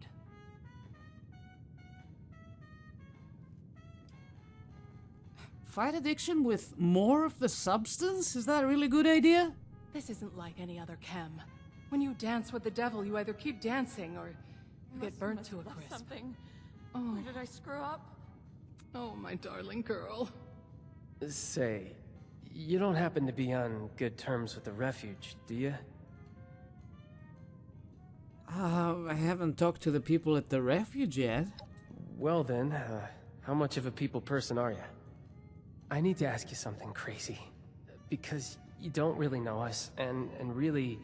Fight addiction with more of the substance? Is that a really good idea?
This isn't like any other chem. When you dance with the devil, you either keep dancing or you get burnt to a crisp.
Something.
Oh.
Where did I screw up?
Oh, my darling girl.
Say, you don't happen to be on good terms with the refuge, do you?
I haven't talked to the people at the refuge yet.
Well then, how much of a people person are you? I need to ask you something crazy. Because you don't really know us, and really,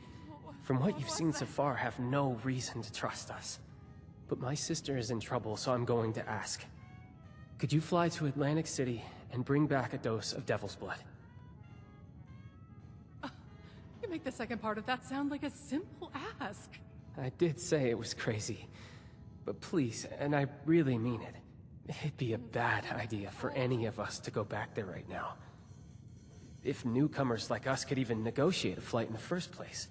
from what you've seen so far, have no reason to trust us. But my sister is in trouble, so I'm going to ask. Could you fly to Atlantic City and bring back a dose of Devil's Blood?
You make the second part of that sound like a simple ask.
I did say it was crazy. But please, and I really mean it, it'd be a bad idea for any of us to go back there right now. If newcomers like us could even negotiate a flight in the first place.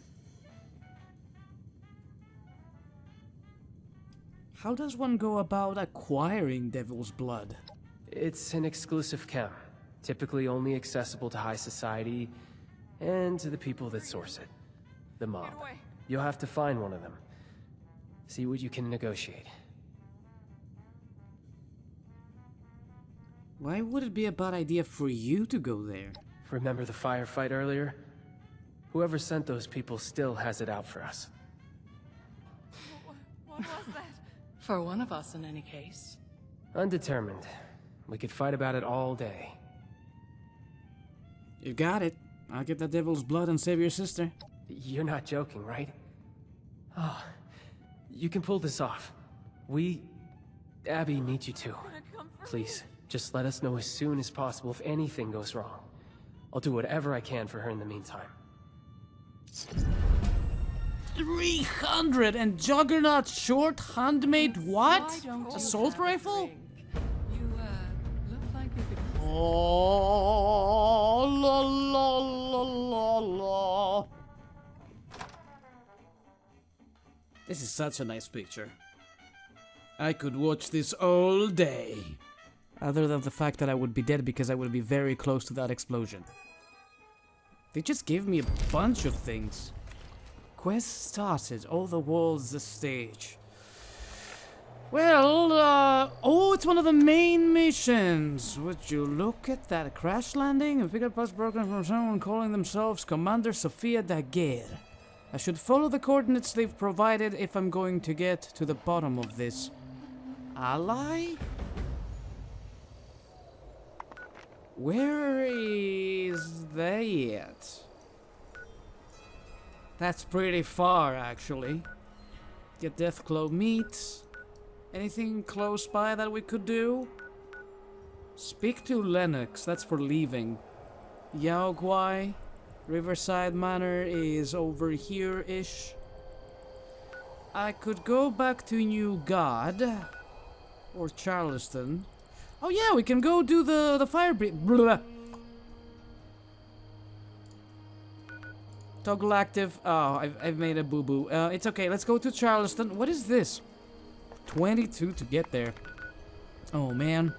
How does one go about acquiring Devil's Blood?
It's an exclusive chem, typically only accessible to high society and to the people that source it, the mob. You'll have to find one of them. See what you can negotiate.
Why would it be a bad idea for you to go there?
Remember the firefight earlier? Whoever sent those people still has it out for us.
What was that? For one of us, in any case.
Undetermined. We could fight about it all day.
You got it. I'll get the Devil's Blood and save your sister.
You're not joking, right? Oh, you can pull this off. Abby needs you to. Please, just let us know as soon as possible if anything goes wrong. I'll do whatever I can for her in the meantime.
300 and Juggernaut short handmade what? Assault rifle?
You, look like you could...
Oh, la la la la la. This is such a nice picture. I could watch this all day. Other than the fact that I would be dead because I would be very close to that explosion. They just gave me a bunch of things. Quest started. All the walls the stage. Well, oh, it's one of the main missions. Would you look at that crash landing? A pickup bus broken from someone calling themselves Commander Sofia Daguerre. I should follow the coordinates they've provided if I'm going to get to the bottom of this. Ally? Where is they at? That's pretty far, actually. Get Deathclaw meat. Anything close by that we could do? Speak to Lennox, that's for leaving. Yao Guai. Riverside Manor is over here-ish. I could go back to New God. Or Charleston. Oh yeah, we can go do the fire breath. Toggle active. Oh, I've made a boo-boo. It's okay, let's go to Charleston. What is this? 22 to get there. Oh man.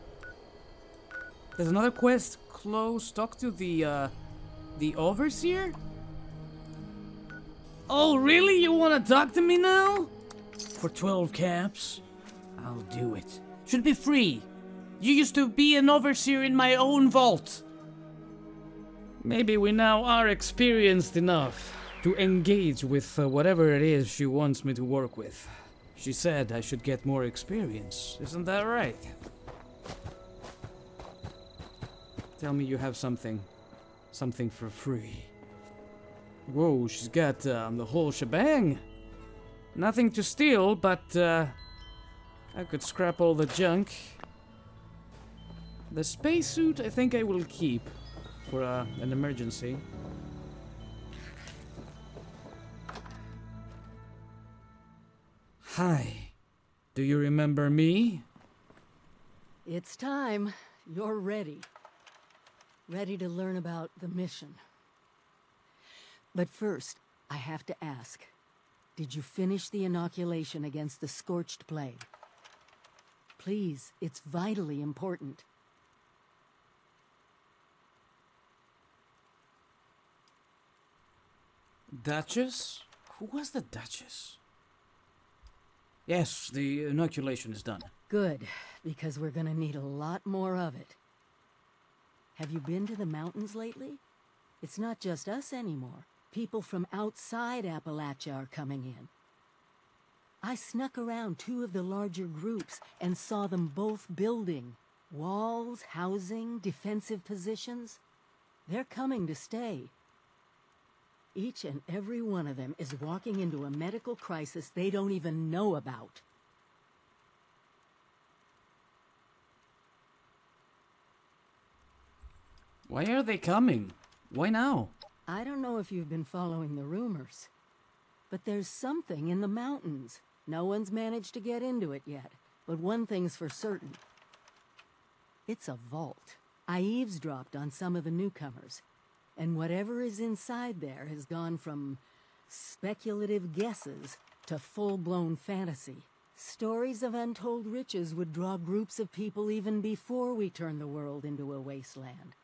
There's another quest close. Talk to the overseer? Oh, really? You want to talk to me now? For 12 caps? I'll do it. Should be free. You used to be an overseer in my own vault. Maybe we now are experienced enough to engage with whatever it is she wants me to work with. She said I should get more experience. Isn't that right? Tell me you have something for free. Whoa, she's got the whole shebang. Nothing to steal, but I could scrap all the junk. The spacesuit I think I will keep for an emergency. Hi. Do you remember me?
It's time. You're ready. Ready to learn about the mission. But first, I have to ask. Did you finish the inoculation against the Scorched Plague? Please, it's vitally important.
Duchess? Who was the Duchess? Yes, the inoculation is done.
Good, because we're gonna need a lot more of it. Have you been to the mountains lately? It's not just us anymore. People from outside Appalachia are coming in. I snuck around 2 of the larger groups and saw them both building. Walls, housing, defensive positions. They're coming to stay. Each and every one of them is walking into a medical crisis they don't even know about.
Why are they coming? Why now?
I don't know if you've been following the rumors, but there's something in the mountains. No one's managed to get into it yet, but one thing's for certain. It's a vault. I eavesdropped on some of the newcomers, and whatever is inside there has gone from speculative guesses to full-blown fantasy. Stories of untold riches would draw groups of people even before we turn the world into a wasteland.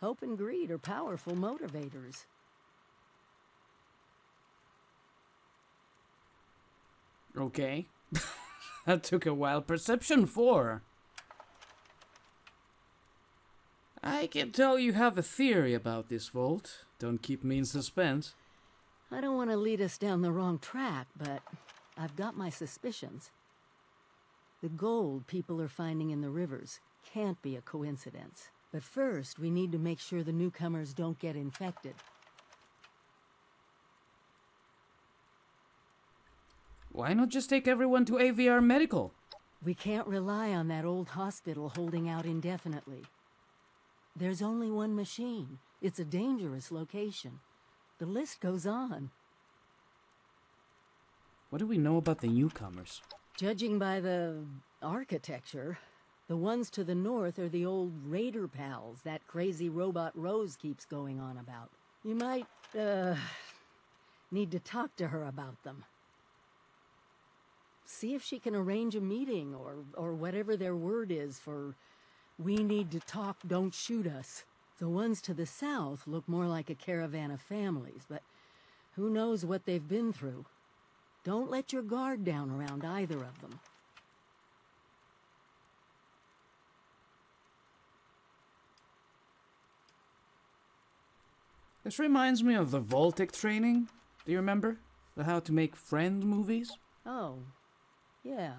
Hope and greed are powerful motivators.
Okay. That took a while. Perception 4. I can tell you have a theory about this vault. Don't keep me in suspense.
I don't want to lead us down the wrong track, but I've got my suspicions. The gold people are finding in the rivers can't be a coincidence. But first, we need to make sure the newcomers don't get infected.
Why not just take everyone to AVR Medical?
We can't rely on that old hospital holding out indefinitely. There's only one machine. It's a dangerous location. The list goes on.
What do we know about the newcomers?
Judging by the architecture, the ones to the north are the old Raider pals that crazy robot Rose keeps going on about. You might, need to talk to her about them. See if she can arrange a meeting or whatever their word is for "we need to talk, don't shoot us." The ones to the south look more like a caravan of families, but who knows what they've been through. Don't let your guard down around either of them.
This reminds me of the Voltic training. Do you remember? The How to Make Friend movies?
Oh, yeah.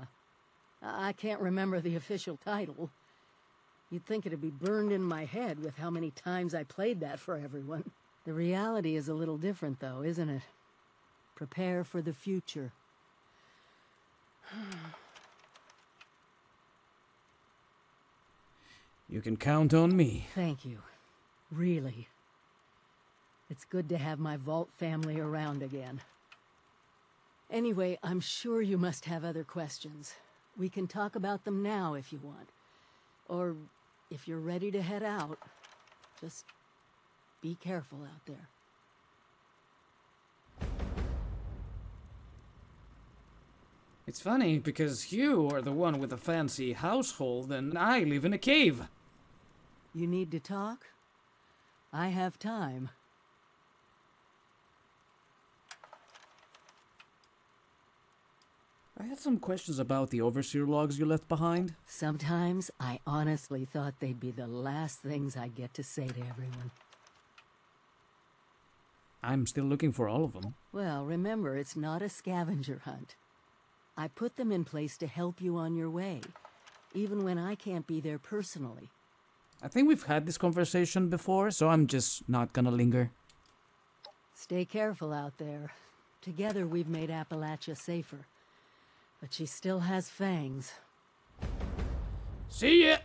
I can't remember the official title. You'd think it'd be burned in my head with how many times I played that for everyone. The reality is a little different, though, isn't it? Prepare for the future.
You can count on me.
Thank you. Really. It's good to have my vault family around again. Anyway, I'm sure you must have other questions. We can talk about them now if you want. Or if you're ready to head out, just be careful out there.
It's funny, because you are the one with a fancy household, and I live in a cave.
You need to talk? I have time.
I had some questions about the overseer logs you left behind.
Sometimes I honestly thought they'd be the last things I'd get to say to everyone.
I'm still looking for all of them.
Well, remember, it's not a scavenger hunt. I put them in place to help you on your way, even when I can't be there personally.
I think we've had this conversation before, so I'm just not gonna linger.
Stay careful out there. Together we've made Appalachia safer. But she still has fangs.
See ya!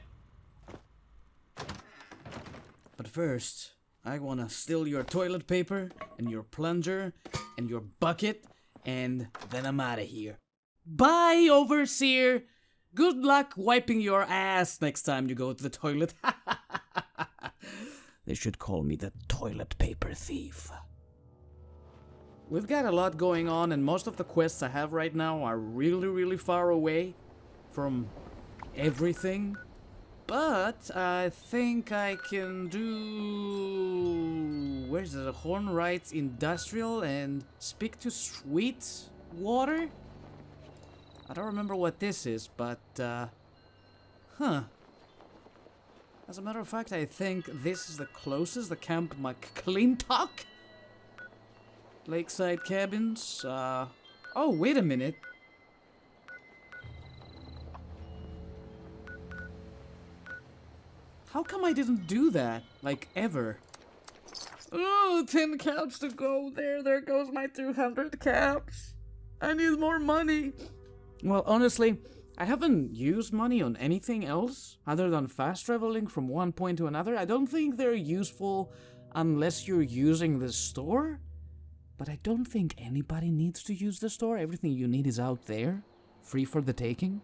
But first, I wanna steal your toilet paper, and your plunger, and your bucket, and then I'm outta here. Bye, overseer! Good luck wiping your ass next time you go to the toilet. They should call me the toilet paper thief. We've got a lot going on, and most of the quests I have right now are really far away from everything. But I think I can do... Where's the Hornwright's Industrial and speak to Sweetwater? I don't remember what this is, but, huh. As a matter of fact, I think this is the closest, the Camp McClintock? Lakeside Cabins, oh, wait a minute. How come I didn't do that, like, ever? Oh, 10 caps to go there. There goes my 200 caps. I need more money. Well, honestly, I haven't used money on anything else other than fast traveling from one point to another. I don't think they're useful unless you're using the store. But I don't think anybody needs to use the store. Everything you need is out there, free for the taking.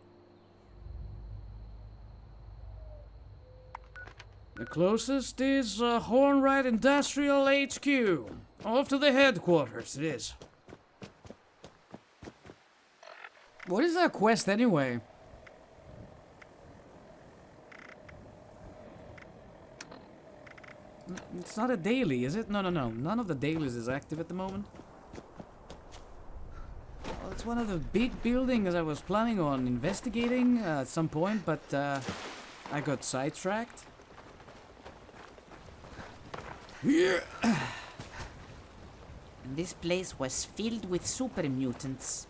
The closest is Hornwright Industrial HQ. Off to the headquarters, it is. What is that quest anyway? It's not a daily, is it? No. None of the dailies is active at the moment. Well, it's one of the big buildings I was planning on investigating at some point, but I got sidetracked.
Yeah. This place was filled with super mutants.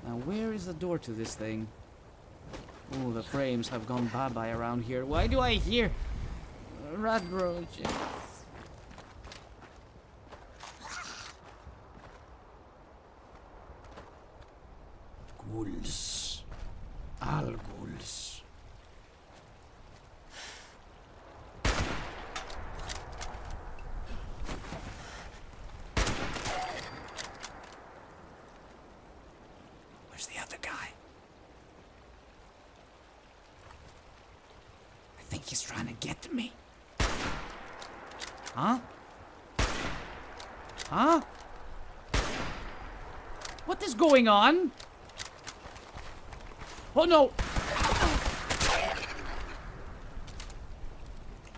Now, where is the door to this thing? Oh, the frames have gone bye-bye around here. Why do I hear rat roaches? Ghouls. All ghouls. Where's the other guy? I think he's trying to get to me. Huh? Huh? What is going on? Oh no!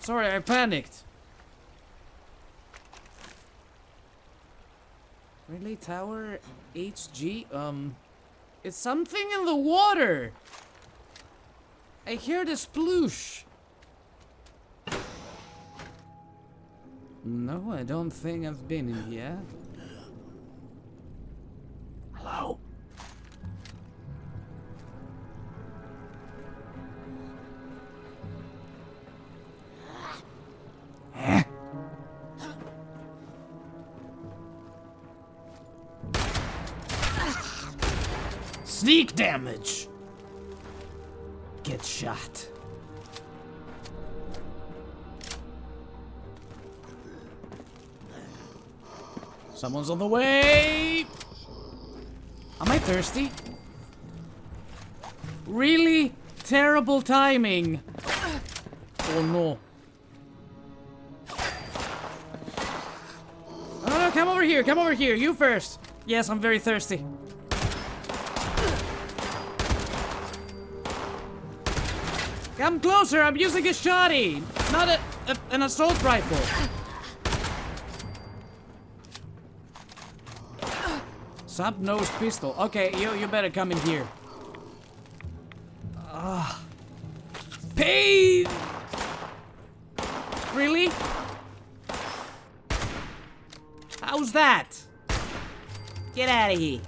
Sorry, I panicked. Relay Tower HG? It's something in the water! I hear the sploosh. No, I don't think I've been in here. Hello? Eh? Sneak damage! Get shot. Someone's on the way! Am I thirsty? Really terrible timing. Oh no. No, come over here, you first. Yes, I'm very thirsty. Come closer, I'm using a shotty, not an assault rifle. Sub-nose pistol. Okay, you better come in here. Pain! Really? that? Get out of here.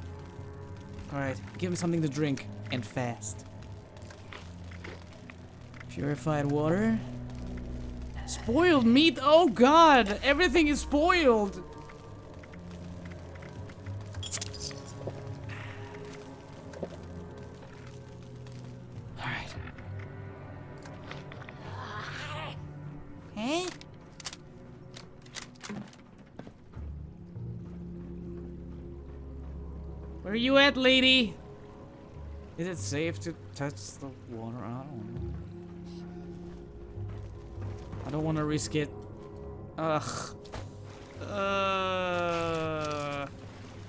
Alright, give him something to drink. And fast. Purified water. Spoiled meat? Oh god! Everything is spoiled! Alright. Huh? Where are you at, lady? Is it safe to touch the water? I don't know. I don't want to risk it. Ugh.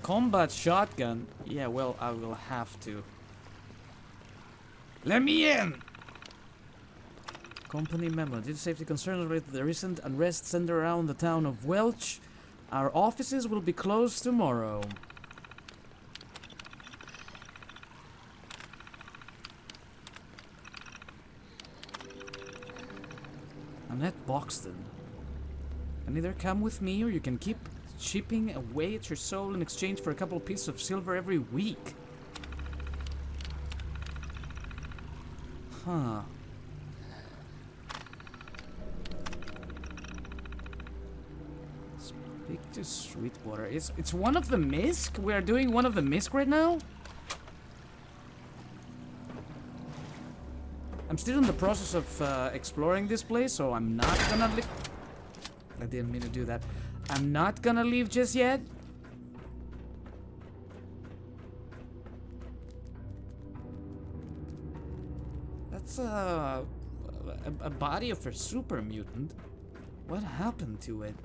Combat shotgun. Yeah, well, I will have to. Let me in! Company memo. Due to safety concerns related to the recent unrest centered around the town of Welch, our offices will be closed tomorrow. Annette Boxton. Can either come with me or you can keep chipping away at your soul in exchange for a couple of pieces of silver every week. Huh. Speak to Sweetwater. It's one of the MISC? We are doing one of the MISC right now? I'm still in the process of exploring this place, so I'm not gonna leave. I didn't mean to do that. I'm not gonna leave just yet. That's a body of a super mutant. What happened to it?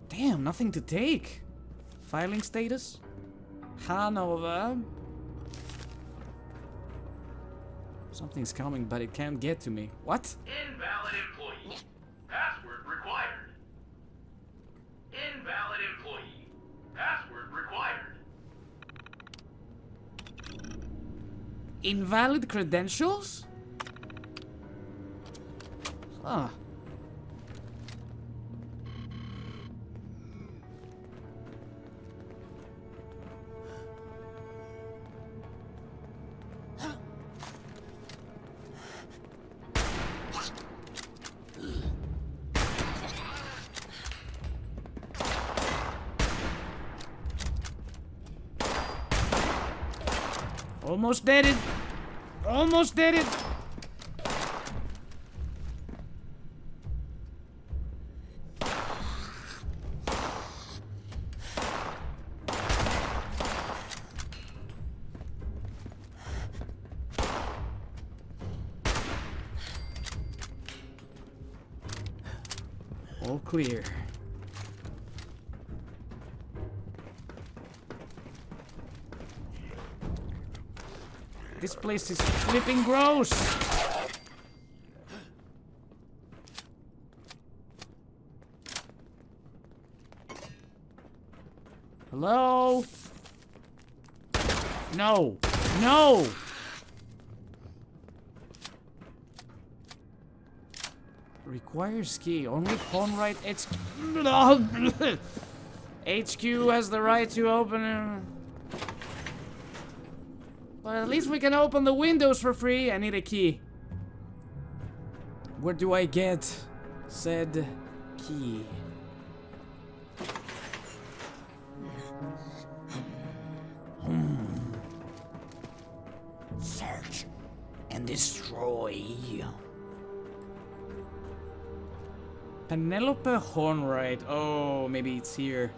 Damn, nothing to take. Filing status? Hanover. Something's coming, but it can't get to me. What?
Invalid employee. Password required. Invalid employee. Password required.
Invalid credentials? Huh. Almost dead it. Almost dead it. All clear. This place is flipping gross. Hello? No. No. Requires key. Only pawn right HQ. HQ has the right to open it. But at least we can open the windows for free. I need a key. Where do I get said key? Search and destroy. Penelope Hornwright. Oh, maybe it's here.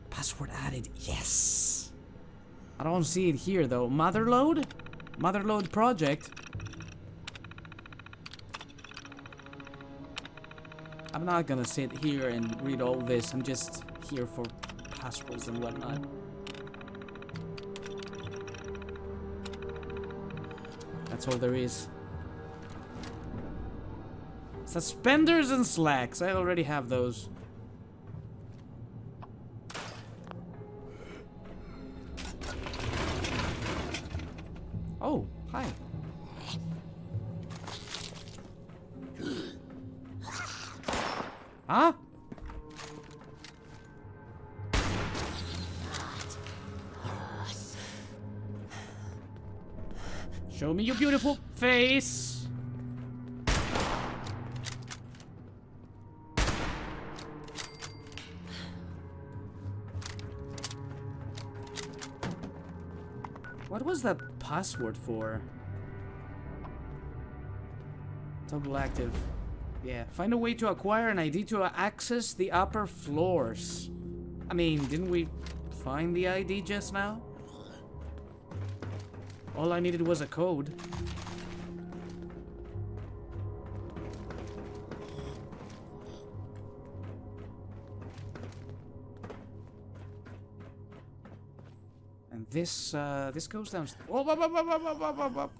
Password added. Yes. I don't see it here though. Motherload? Motherload project. I'm not gonna sit here and read all this. I'm just here for passwords and whatnot. That's all there is. Suspenders and slacks. I already have those. Hi. Huh? Show me your beautiful face. What was that password for? Toggle active. Yeah, find a way to acquire an ID to access the upper floors. I mean, didn't we find the ID just now? All I needed was a code. And this goes down. Oh, up.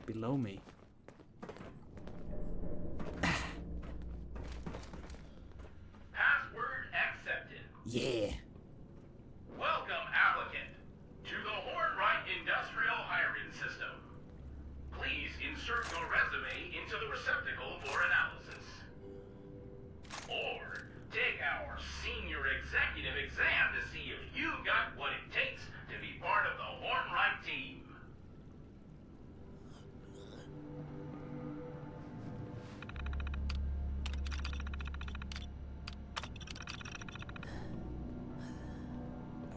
Below me.
Password accepted.
Yeah.
Welcome, applicant, to the Hornwright Industrial Hiring System. Please insert your resume into the receptacle for analysis. Or take our senior executive exam to see if you've got what it takes to be part of the Hornwright team.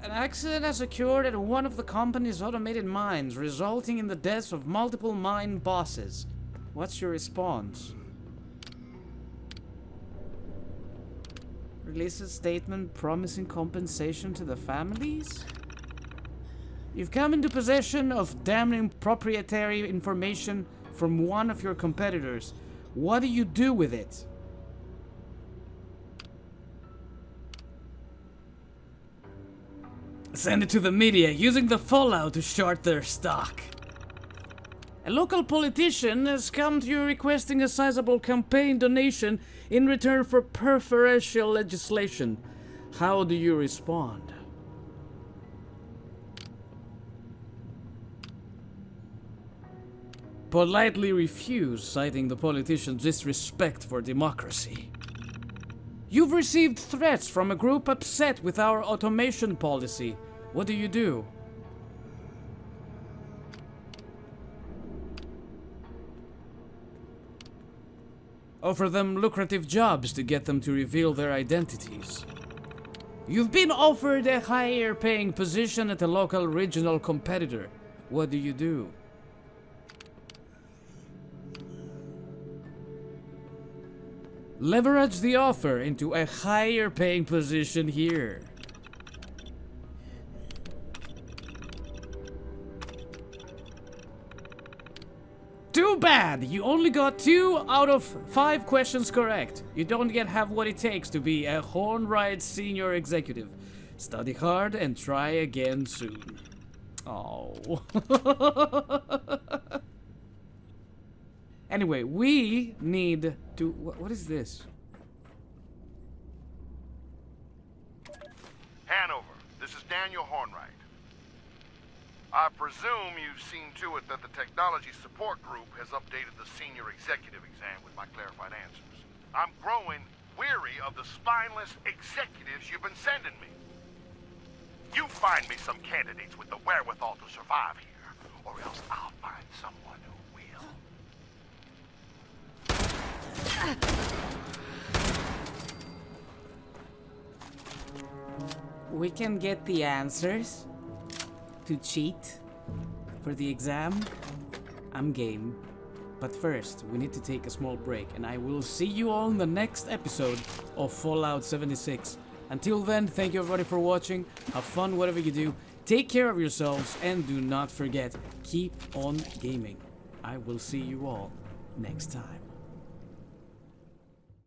An accident has occurred at one of the company's automated mines, resulting in the deaths of multiple mine bosses. What's your response? Release a statement promising compensation to the families? You've come into possession of damning proprietary information from one of your competitors. What do you do with it? Send it to the media, using the fallout to short their stock. A local politician has come to you requesting a sizable campaign donation in return for preferential legislation. How do you respond? Politely refuse, citing the politician's disrespect for democracy. You've received threats from a group upset with our automation policy. What do you do? Offer them lucrative jobs to get them to reveal their identities. You've been offered a higher paying position at a local regional competitor. What do you do? Leverage the offer into a higher paying position here. Too bad! You only got 2 out of 5 questions correct. You don't yet have what it takes to be a Hornwright senior executive. Study hard and try again soon. Oh. Anyway, we need to... What is this?
Hanover, this is Daniel Hornwright. I presume you've seen to it that the Technology Support Group has updated the Senior Executive exam with my clarified answers. I'm growing weary of the spineless executives you've been sending me. You find me some candidates with the wherewithal to survive here, or else I'll find someone who will.
We can get the answers to cheat for the exam. I'm game. But first, we need to take a small break, and I will see you all in the next episode of Fallout 76. Until then, thank you everybody for watching. Have fun whatever you do. Take care of yourselves, and do not forget, keep on gaming. I will see you all next time.